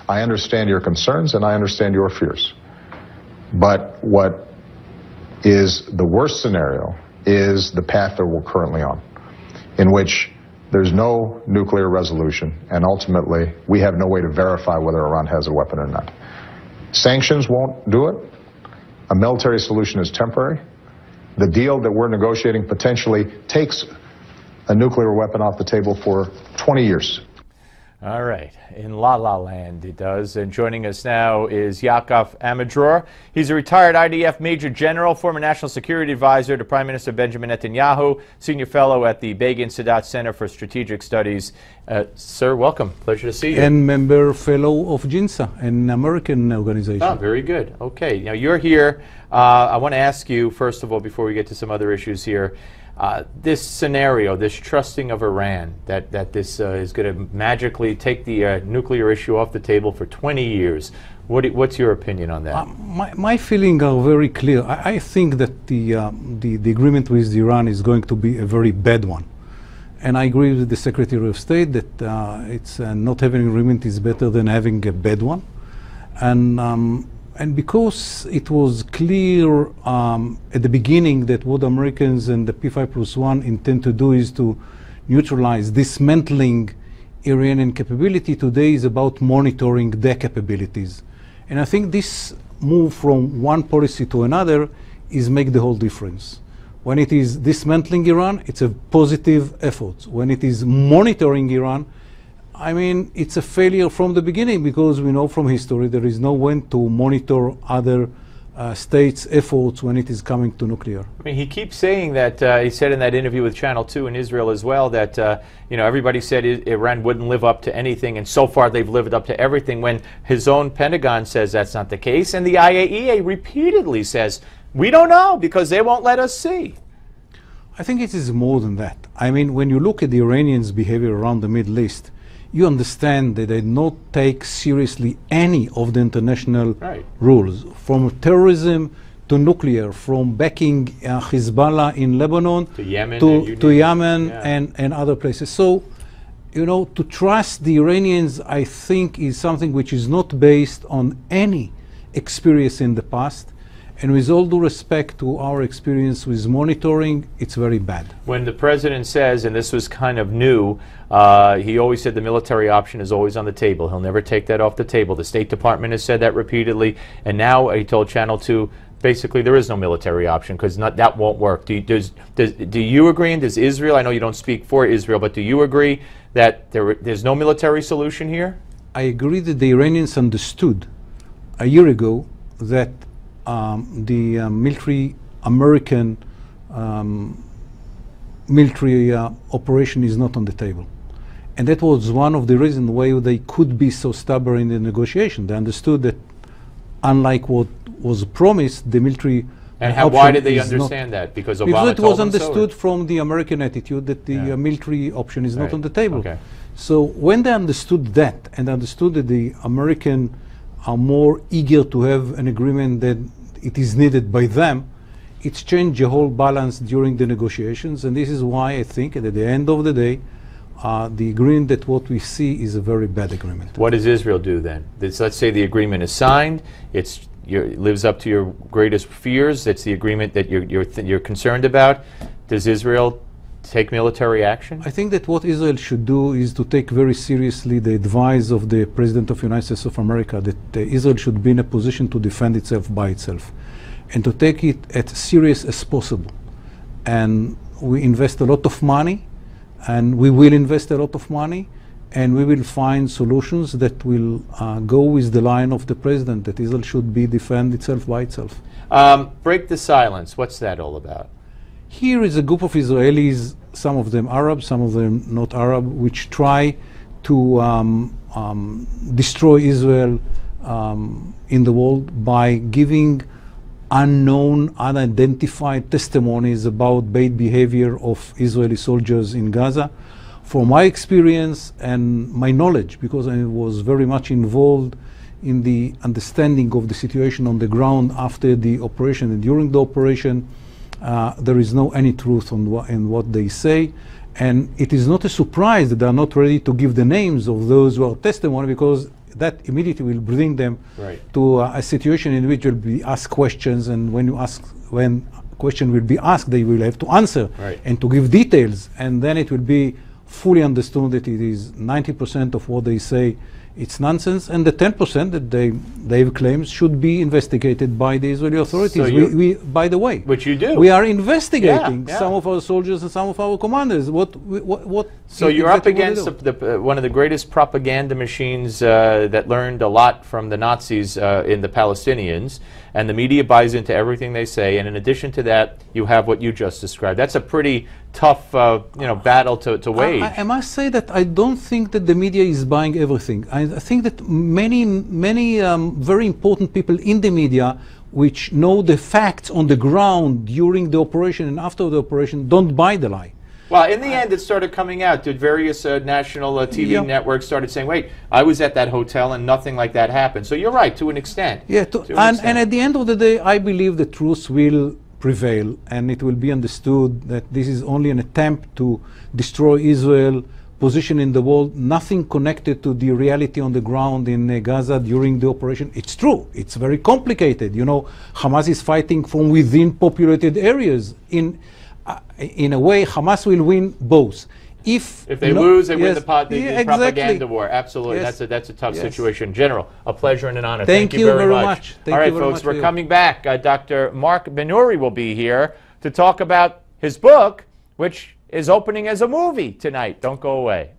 I understand your concerns and I understand your fears. But what is the worst scenario is the path that we're currently on, in which there's no nuclear resolution, and ultimately we have no way to verify whether Iran has a weapon or not. Sanctions won't do it. A military solution is temporary. The deal that we're negotiating potentially takes a nuclear weapon off the table for 20 years. All right, in La La Land it does. And joining us now is Yaacov Amidror. He's a retired IDF Major General, former National Security Advisor to Prime Minister Benjamin Netanyahu, Senior Fellow at the Begin-Sadat Center for Strategic Studies. Sir, welcome. Pleasure to see you. And member fellow of GINSA, an American organization. Oh, very good. Okay, now you're here. I want to ask you, first of all, before we get to some other issues here, this scenario, this trusting of Iran, that this is going to magically take the nuclear issue off the table for 20 years. What's your opinion on that? My feelings are very clear. I think that the agreement with Iran is going to be a very bad one. And I agree with the Secretary of State that it's not having an agreement is better than having a bad one. And because it was clear at the beginning that what Americans and the P5+1 intend to do is to neutralize, dismantling Iranian capability, today is about monitoring their capabilities. And I think this move from one policy to another is make the whole difference. When it is dismantling Iran, it's a positive effort. When it is monitoring Iran, I mean, it's a failure from the beginning, because we know from history there is no one to monitor other states' efforts when it is coming to nuclear. I mean, he keeps saying that, he said in that interview with Channel 2 in Israel as well, that, you know, everybody said Iran wouldn't live up to anything, and so far they've lived up to everything, when his own Pentagon says that's not the case, and the IAEA repeatedly says, we don't know, because they won't let us see. I think it is more than that. I mean, when you look at the Iranians' behavior around the Middle East, you understand that they not take seriously any of the international rules, from terrorism to nuclear, from backing Hezbollah in Lebanon to Yemen, and other places. So, you know, to trust the Iranians, I think, is something which is not based on any experience in the past. And with all due respect to our experience with monitoring, it's very bad. When the president says, and this was kind of new, he always said the military option is always on the table. He'll never take that off the table. The State Department has said that repeatedly. And now he told Channel 2, basically there is no military option, because that won't work. Do you agree, and does Israel, I know you don't speak for Israel, but do you agree that there's no military solution here? I agree that the Iranians understood a year ago that the military American military operation is not on the table. And that was one of the reasons why they could be so stubborn in the negotiation. They understood that, unlike what was promised, the military why did they understand that? Because Obama it was understood from the American attitude that the military option is not on the table. Okay. So when they understood that, and understood that the American are more eager to have an agreement than it is needed by them, it's changed the whole balance during the negotiations. And this is why I think at the end of the day, the agreement that what we see is a very bad agreement. What does Israel do then? Let's say the agreement is signed, it lives up to your greatest fears, it's the agreement that you're concerned about. Does Israel take military action? I think that what Israel should do is to take very seriously the advice of the President of the United States of America, that Israel should be in a position to defend itself by itself, and to take it as serious as possible. And we invest a lot of money, and we will invest a lot of money, and we will find solutions that will go with the line of the President, that Israel should defend itself by itself. Break the silence. What's that all about? Here is a group of Israelis, some of them Arab, some of them not Arab, which try to destroy Israel in the world by giving unknown, unidentified testimonies about bad behavior of Israeli soldiers in Gaza. From my experience and my knowledge, because I was very much involved in the understanding of the situation on the ground after the operation and during the operation, there is no any truth in what they say. And it is not a surprise that they are not ready to give the names of those who are testimony, because that immediately will bring them Right. to a situation in which will be asked questions, and when question will be asked, they will have to answer Right. and to give details, and then it will be fully understood that it is 90% of what they say it's nonsense, and the 10% that they claim should be investigated by the Israeli authorities. So we, by the way, which you do. we are investigating Yeah, yeah. some of our soldiers and some of our commanders. What So you're up exactly what against they do. one of the greatest propaganda machines that learned a lot from the Nazis in the Palestinians, and the media buys into everything they say. And in addition to that, you have what you just described. That's a pretty tough, battle to wage. I must say that I don't think that the media is buying everything. I think that many very important people in the media, which know the facts on the ground during the operation and after the operation, don't buy the lie. Well, in the end, it started coming out. Did various national TV Yep. networks started saying, "Wait, I was at that hotel and nothing like that happened." So you're right, to an extent. Yeah, To an and extent. at the end of the day, I believe the truth will prevail, and it will be understood that this is only an attempt to destroy Israel position in the world, nothing connected to the reality on the ground in Gaza during the operation. It's true. It's very complicated. You know, Hamas is fighting from within populated areas. In a way, Hamas will win both. If they lose, they win yes, the propaganda war. Absolutely, Yes. that's a tough Yes. situation. General, a pleasure and an honor. Thank you very very much. much. Thank All right, you very folks, much we're for you. coming back. Dr. Mark Benuri will be here to talk about his book, which is opening as a movie tonight. Don't go away.